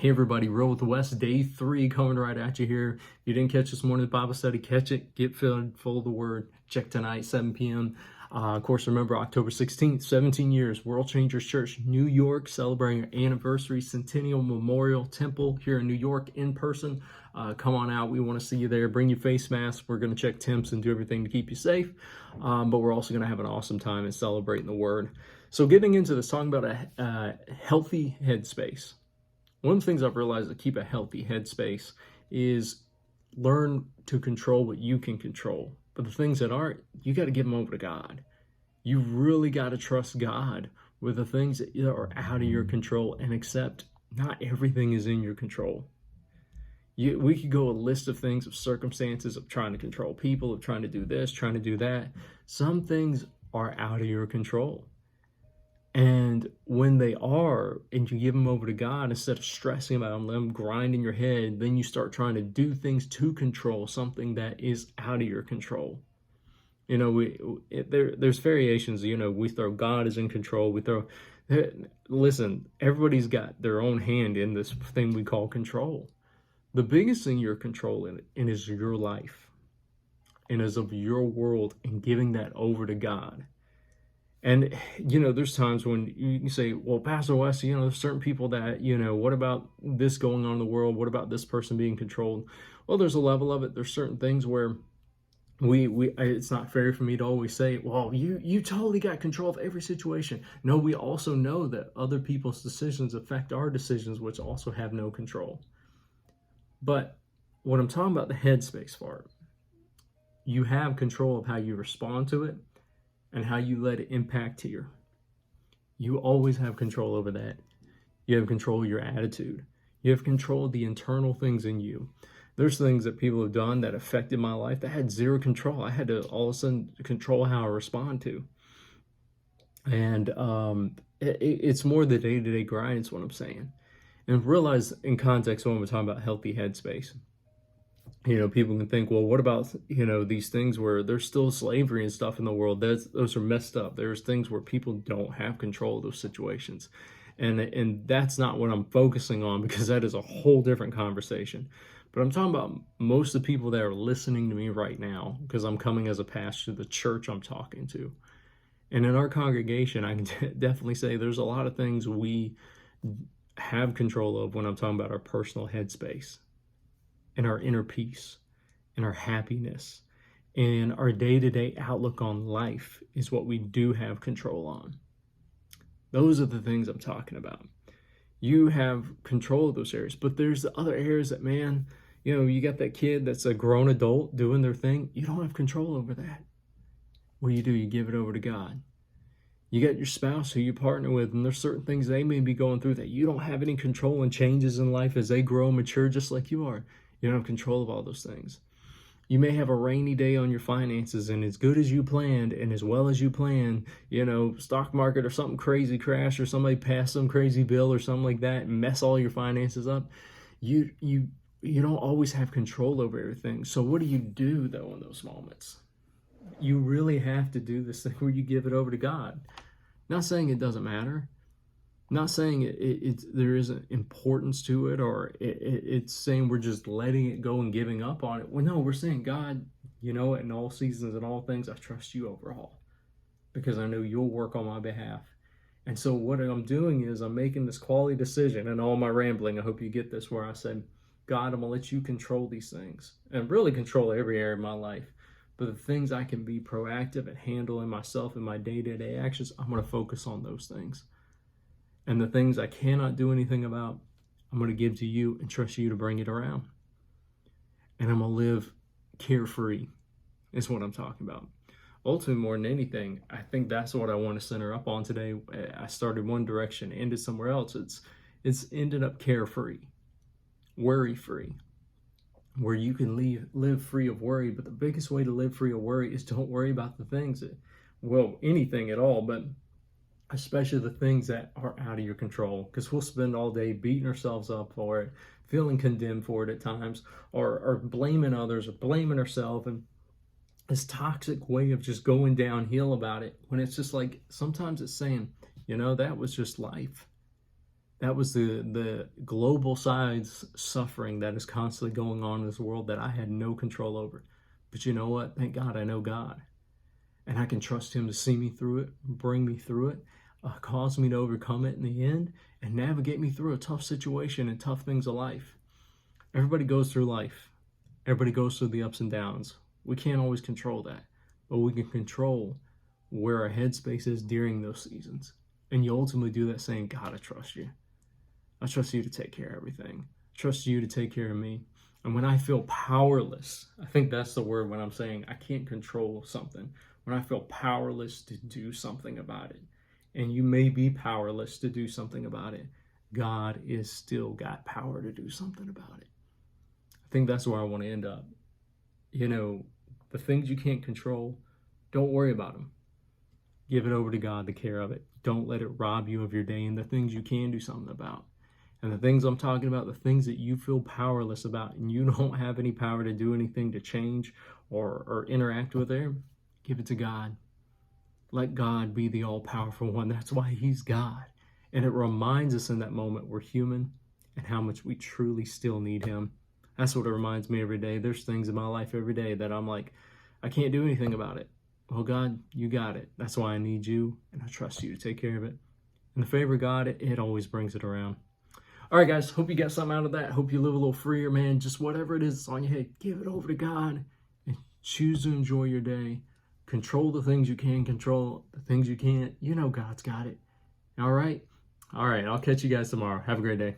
Hey everybody, Roll with the West, day 3 coming right at you here. If you didn't catch this morning's Bible study, catch it, get filled full of the Word. Check tonight, 7 p.m. Of course, remember October 16th, 17 years, World Changers Church, New York, celebrating our anniversary, Centennial Memorial Temple here in New York in person. Come on out. We want to see you there. Bring your face masks. We're going to check temps and do everything to keep you safe. But we're also going to have an awesome time and celebrating the Word. So getting into this, talking about a healthy headspace. One of the things I've realized to keep a healthy headspace is learn to control what you can control. But the things that aren't, you got to give them over to God. You really got to trust God with the things that are out of your control and accept not everything is in your control. We could go a list of things, of circumstances, of trying to control people, of trying to do this, trying to do that. Some things are out of your control. And when they are, and you give them over to God, instead of stressing about them, grinding your head, then you start trying to do things to control something that is out of your control. You know, there's variations. You know, we throw God is in control. Listen, everybody's got their own hand in this thing we call control. The biggest thing you're controlling is your life, and is of your world, and giving that over to God. And, you know, there's times when you can say, well, Pastor West, you know, there's certain people that, you know, what about this going on in the world? What about this person being controlled? Well, there's a level of it. There's certain things where it's not fair for me to always say, well, you totally got control of every situation. No, we also know that other people's decisions affect our decisions, which also have no control. But when I'm talking about the headspace part, you have control of how you respond to it and how you let it impact here. You always have control over that. You have control of your attitude. You have control of the internal things in you. There's things that people have done that affected my life that had zero control. I had to all of a sudden control how I respond to. And it's more the day-to-day grind is what I'm saying. And realize in context when we're talking about healthy headspace, you know, people can think, well, what about, you know, these things where there's still slavery and stuff in the world? Those are messed up. There's things where people don't have control of those situations. And that's not what I'm focusing on, because that is a whole different conversation. But I'm talking about most of the people that are listening to me right now, because I'm coming as a pastor to the church I'm talking to. And in our congregation, I can definitely say there's a lot of things we have control of when I'm talking about our personal headspace, and our inner peace, and our happiness, and our day-to-day outlook on life is what we do have control on. Those are the things I'm talking about. You have control of those areas, but there's the other areas that, man, you know, you got that kid that's a grown adult doing their thing. You don't have control over that. What do? You give it over to God. You got your spouse who you partner with, and there's certain things they may be going through that you don't have any control, and changes in life as they grow and mature just like you are. You don't have control of all those things. You may have a rainy day on your finances, and as good as you planned and as well as you planned, you know, stock market or something crazy crash, or somebody passed some crazy bill or something like that and mess all your finances up. You don't always have control over everything. So what do you do though in those moments? You really have to do this thing where you give it over to God. Not saying it doesn't matter. Not saying there isn't importance to it, or it's saying we're just letting it go and giving up on it. Well, no, we're saying, God, you know, in all seasons and all things, I trust you overall, because I know you'll work on my behalf. And so what I'm doing is I'm making this quality decision, and all my rambling, I hope you get this, where I said, God, I'm going to let you control these things, and really control every area of my life. But the things I can be proactive at handling myself in my day-to-day actions, I'm going to focus on those things. And the things I cannot do anything about, I'm going to give to you and trust you to bring it around. And I'm going to live carefree, is what I'm talking about. Ultimately, more than anything, I think that's what I want to center up on today. I started one direction, ended somewhere else. It's ended up carefree, worry-free, where you can live free of worry. But the biggest way to live free of worry is don't worry about the things that, well, anything at all, but especially the things that are out of your control, because we'll spend all day beating ourselves up for it, feeling condemned for it at times, or blaming others, or blaming ourselves, and this toxic way of just going downhill about it, when it's just like, sometimes it's saying, you know, that was just life. That was the global size suffering that is constantly going on in this world that I had no control over. But you know what? Thank God I know God. And I can trust him to see me through it, bring me through it, cause me to overcome it in the end, and navigate me through a tough situation and tough things of life. Everybody goes through life. Everybody goes through the ups and downs. We can't always control that, but we can control where our headspace is during those seasons. And you ultimately do that saying, God, I trust you. I trust you to take care of everything. I trust you to take care of me. And when I feel powerless, I think that's the word when I'm saying I can't control something. When I feel powerless to do something about it, and you may be powerless to do something about it, God is still got power to do something about it. I think that's where I want to end up. You know, the things you can't control, don't worry about them. Give it over to God to care of it. Don't let it rob you of your day and the things you can do something about. And the things I'm talking about, the things that you feel powerless about and you don't have any power to do anything to change or interact with there, give it to God. Let God be the all-powerful one. That's why he's God. And it reminds us in that moment we're human and how much we truly still need him. That's what it reminds me every day. There's things in my life every day that I'm like, I can't do anything about it. Well, God, you got it. That's why I need you, and I trust you to take care of it. And the favor of God, it always brings it around. All right, guys, hope you got something out of that. Hope you live a little freer, man. Just whatever it is that's on your head, give it over to God and choose to enjoy your day. Control the things you can control, the things you can't. You know God's got it. All right? All right, I'll catch you guys tomorrow. Have a great day.